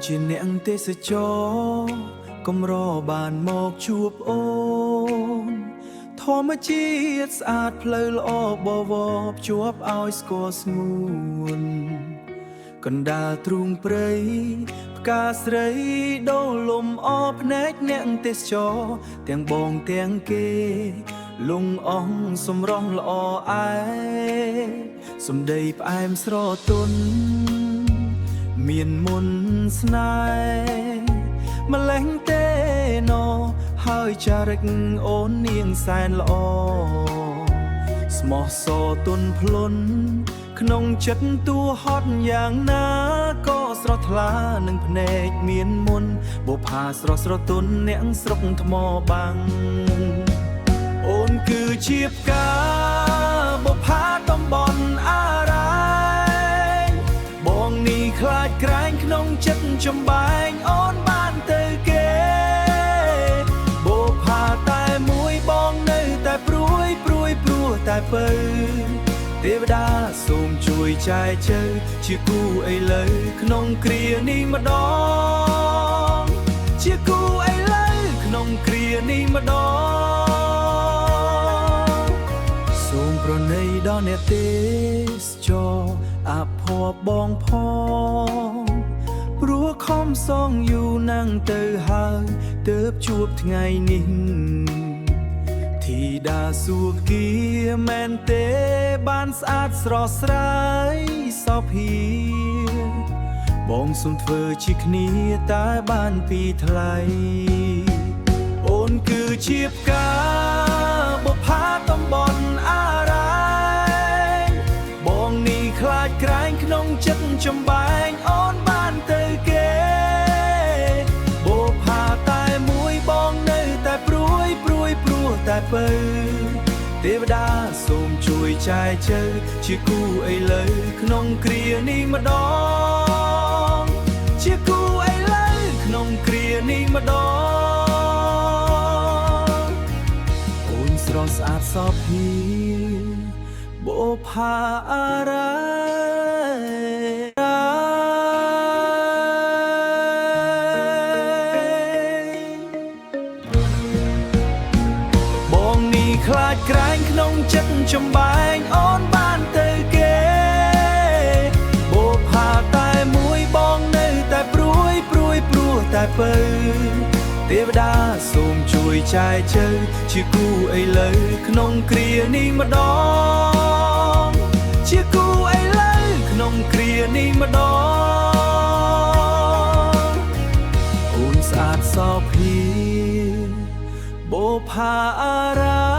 ជាអ្នកទេសចរកំរបានមកជួបអូនធម្មជាតិស្អាតផ្លូវល្អបវរភ្ជាប់ឲ្យស្គាល់ស្ងួនកណ្ដាលទ្រូងព្រៃផ្កាស្រីដូរលំអភ្នែកអ្នកទេសចរទាំងបងទាំងគេលងអស់សម្រស់ល្អឯសំដីផ្អែមស្រទន់មានមុនស្នេហ៍ម្លេះទេណហើយចារិកអូននាងសែនល្អស្មោះសរទន់ភ្លន់ក្នុងចិត្តតួហត់យ៉ាងណាក៏ស្រស់ថ្លានឹងភ្នែកមានមុនបុផាស្រស់ស្រទន់អ្នកស្រុកថ្មបាំងអូនគឺជាផ្កាបុផាតំបន់អារ៉ែងបងនេះខ្លាចក្រែងក្នុងចិត្តចំបែងអូនបានទៅគេបុផាតែមួយបងនៅតែព្រួយតែពៅទេវតាសូមជួយចែកជើជាគូអីលើក្នុងគ្រានេះម្ដងជាគូអីលើក្នុងគ្រានេះម្ដងសូមប្រណីដល់អ្នកទេសចរអភ័ព្វបងផងព្រោះខំសងយូរណាស់ទៅហើយទើបជួបថ្ងៃនេះធីតាសួគ៌មែនទេបានស្អាតស្រស់ស្រាយសភាបងសុំធ្វើជាគ្នាតែបានពីថ្លៃអូនគឺជាផ្កាបុផាតំបន់អារ៉ែងបងនេះខ្លាចក្រែងក្នុងចិត្តចំបែងអូនបានទៅគេបុផាតែមួយបងនៅតែព្រួយតែពៅទេវតាសូមជួយចែកជើជាគូអីលើក្នុងគ្រានេះម្ដងជាគូអីលើក្នុងគ្រានេះម្ដងអូនស្រស់ស្អាតសភាបុផាអារ៉ែខ្លាចក្រែងក្នុងចិត្តចំបែងអូនបានទៅគេបុផាតែមួយបងនៅតែព្រួយតែពៅទេវតាសូមជួយចែកជើជាគូអីលើក្នុងគ្រានេះម្ដងជាគូអីលើក្នុងគ្រានេះម្ដងអូនស្អាតសោភាបុផាអារ៉ែ